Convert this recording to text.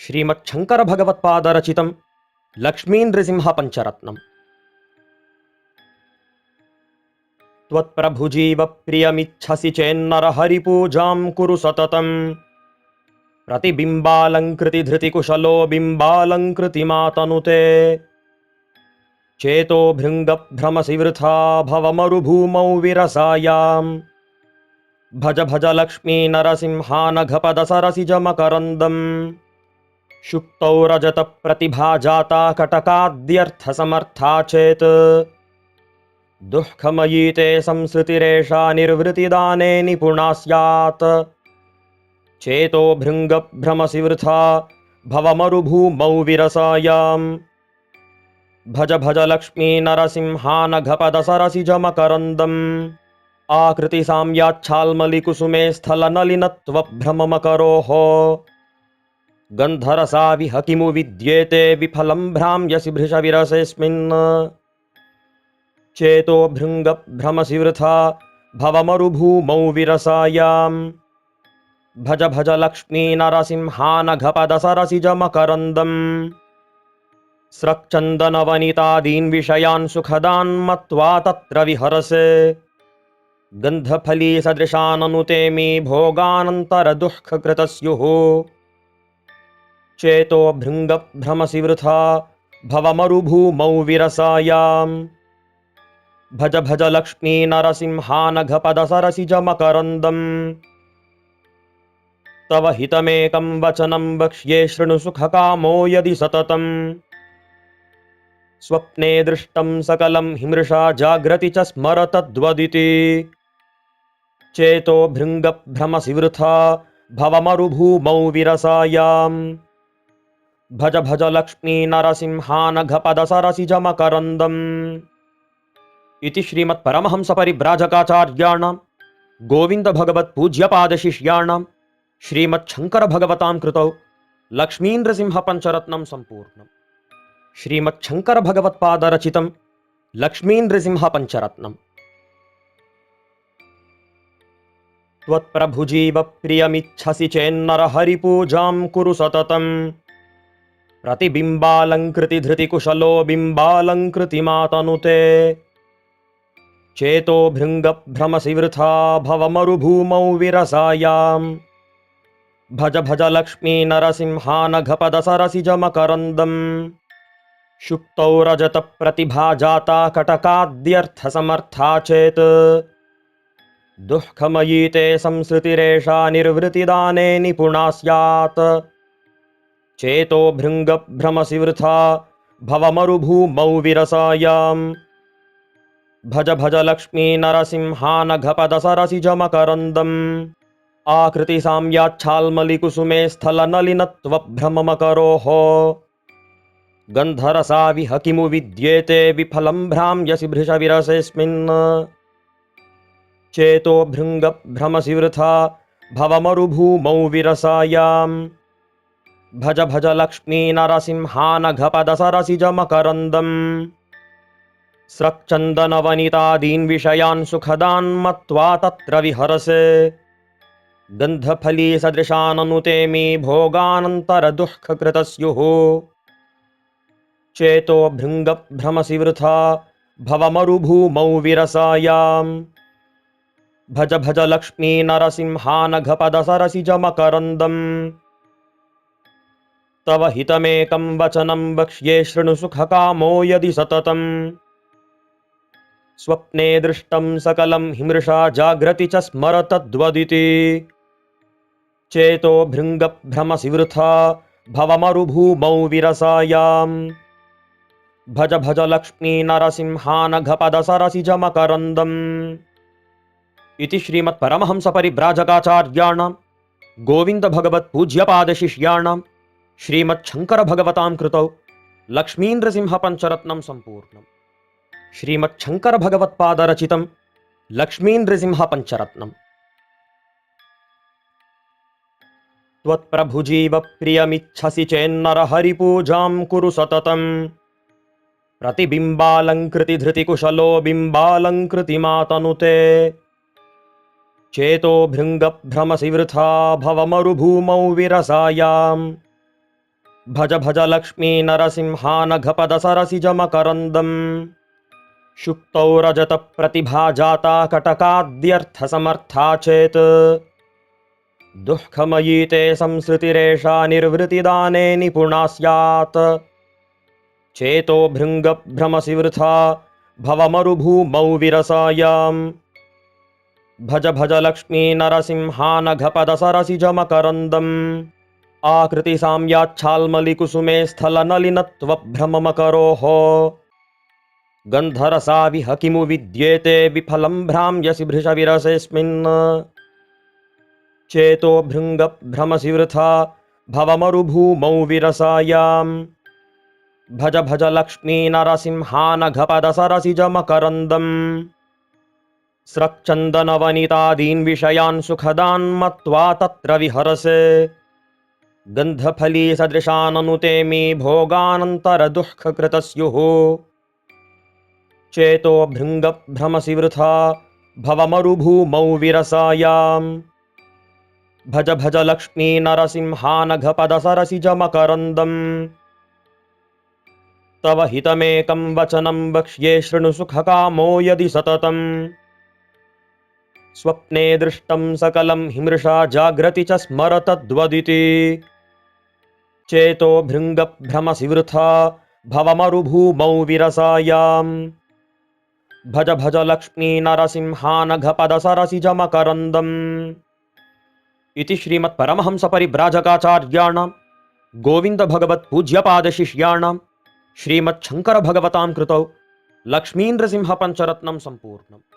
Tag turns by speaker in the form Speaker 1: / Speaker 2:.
Speaker 1: श्रीमच्छंकर भगवत्पादरचितं लक्ष्मीनृसिंहपञ्चरत्नम्। त्वत्प्रभुजीव प्रियमिच्छसि चेन्नरहरिपूजां कुरु सततम्। प्रतिबिम्बालङ्कृतिधृतिकुशलो बिम्बालङ्कृतिमातनुते। चेतो भृङ्गभ्रमसि वृथा भवमरुभूमौ विरसायाम्। भज भज लक्ष्मी नरसिंहानघपदसरसिजमकरन्दम्। शुक्तौ रजतप्रतिभा जाता कटकाद्यर्थसमर्था चेत्। दुःखमयी ते संसृतिरेषा निर्वृतिदाने निपुणा स्यात्। चेतो भृङ्गभ्रमसि वृथा भवमरुभूमौ विरसायाम्। भज भज लक्ष्मी नरसिंहानघपदसरसिजमकरन्दम्। आकृतिसाम्याच्छाल्मलिकुसुमे स्थलनलिनत्वभ्रममकरोः। गन्धरसा विह किमु विद्येते विफलं भ्राम्यसि भृशविरसेऽस्मिन्। चेतो भृङ्गभ्रमसि वृथा भवमरुभूमौ विरसायाम्। भज भज लक्ष्मी नरसिंहानघपदसरसिजमकरन्दम्। स्रक्चन्दनवनितादीन् विषयान् सुखदान् मत्वा तत्र विहरसे। गन्धफलीसदृशाननुते मे भोगानन्तरदुःखकृतस्युः। चेतो भृङ्गभ्रमसि वृथा भवमरुभूमौ विरसायाम्। भज भज लक्ष्मी नरसिंहानघपदसरसिजमकरन्दम्। तव हितमेकं वचनं वक्ष्ये शृणु सुखकामो यदि सततम्। स्वप्ने दृष्टं सकलं हिमृषा जाग्रति च स्मर तद्वदिति। चेतो भृङ्गभ्रमसि वृथा भवमरुभूमौ विरसायाम्। भज भज लक्ष्मी नरसिंहानघपदसरसिजमकरन्दम्। इति श्रीमत्परमहंसपरिव्राजकाचार्याणां गोविन्दभगवत्पूज्यपादशिष्याणां श्रीमच्छङ्करभगवतां कृतौ लक्ष्मीनृसिंहपञ्चरत्नं सम्पूर्णम्। श्रीमच्छङ्करभगवत्पादरचितं लक्ष्मीनृसिंहपञ्चरत्नम्। त्वत्प्रभुजीव प्रियमिच्छसि चेन्नरहरिपूजां कुरु सततम्। प्रतिबिम्बालङ्कृतिधृतिकुशलो बिम्बालङ्कृतिमातनुते। चेतो भृङ्गभ्रमसि वृथा भवमरुभूमौ विरसायाम्। भज भज लक्ष्मी नरसिंहानघपदसरसिजमकरन्दम्। शुक्तौ रजतप्रतिभा जाता कटकाद्यर्थसमर्था चेत्। दुःखमयी ते संसृतिरेषा निर्वृतिदाने निपुणा स्यात्। चेतो भृङ्गभ्रमसि वृथा भवमरुभूमौ विरसायाम्। भज भज लक्ष्मी नरसिंहानघपदसरसिजमकरन्दम्। आकृतिसाम्याच्छाल्मलिकुसुमे स्थलनलिनत्वभ्रममकरोः। गन्धरसा विह किमु विद्येते विफलं भ्राम्यसि भृशविरसेऽस्मिन्। चेतो भृङ्गभ्रमसि वृथा भवमरुभूमौ विरसायाम्। भज भज लक्ष्मी नरसिंहानघपदसरसिजमकरन्दम्। स्रक्चन्दनवनितादीन् विषयान् सुखदान् मत्वा तत्र विहरसे। गन्धफलीसदृशाननुते मे भोगानन्तरदुःखकृतस्युः। चेतो भृङ्गभ्रमसि वृथा भवमरुभूमौ विरसायाम्। भज भज लक्ष्मी नरसिंहानघपदसरसिजमकरन्दम्। तव हितमेकं वचनं वक्ष्ये शृणु सुखकामो यदि सततम्। स्वप्ने दृष्टं सकलं हिमृषा जाग्रति च स्मर तद्वदिति। चेतो भृङ्गभ्रमसि वृथा भवमरुभूमौ विरसायाम्। भज भज लक्ष्मी नरसिंहानघपदसरसिजमकरन्दम्। इति श्रीमत्परमहंसपरिव्राजकाचार्याणां गोविन्दभगवत्पूज्यपादशिष्याणां श्रीमच्छङ्करभगवतां कृतौ लक्ष्मीनृसिंहपञ्चरत्नं सम्पूर्णम्। श्रीमच्छङ्करभगवत्पादरचितं लक्ष्मीनृसिंहपञ्चरत्नम्। त्वत्प्रभुजीव प्रियमिच्छसि चेन्नरहरिपूजां कुरु सततम्। प्रतिबिम्बालङ्कृतिधृतिकुशलो बिम्बालङ्कृतिमातनुते। चेतो भृङ्गभ्रमसि वृथा भवमरुभूमौ विरसायाम्। भज भज लक्ष्मी नरसिंहानघपदसरसिजमकरन्दम् शुक्तौ रजत प्रतिभा जाता कटकाद्यर्थसमर्था चेत् दुःखमयी ते संसृतिरेषा निर्वृतिदाने निपुणा स्यात् चेतो भृङ्गभ्रमसि वृथा भवमरुभूमौ विरसायाम् भज भज लक्ष्मी नरसिंहानघपदसरसिजमकरन्दम् आकृतिसाम्याच्छाल्मलिकुसुमे स्थलनलिनत्वभ्रममकरोः गन्धरसा विह किमु विद्येते विफलं भ्राम्यसि भृशविरसेऽस्मिन् चेतो भृङ्गभ्रमसि वृथा भवमरुभूमौ विरसायाम् भज भज लक्ष्मी नरसिंहानघपदसरसिजमकरन्दम् स्रक्चन्दनवनितादीन् विषयान् सुखदान् मत्वा तत्र विहरसे गन्धफली सदृशाननुते मे भोगानन्तरदुःखकृतस्युः चेतो भृङ्गभ्रमसि वृथा भवमरुभूमौ विरसायाम् भज भज लक्ष्मी नरसिंहानघपदसरसिजमकरन्दम् तव हितमेकं वचनं वक्ष्ये शृणु सुखकामो यदि सततम् स्वप्ने दृष्टं सकलं हिमृषा जाग्रति च स्मर तद्वदिति चेतो भृङ्गभ्रमसि वृथा भवमरुभूमौ विरसायाम् भज भज लक्ष्मी नरसिंहानघपदसरसिजमकरन्दम् इति श्रीमत्परमहंसपरिव्राजकाचार्याणां गोविन्दभगवत्पूज्यपादशिष्याणां श्रीमच्छङ्करभगवतां कृतौ लक्ष्मीन्द्रसिंहपञ्चरत्नं सम्पूर्णम्।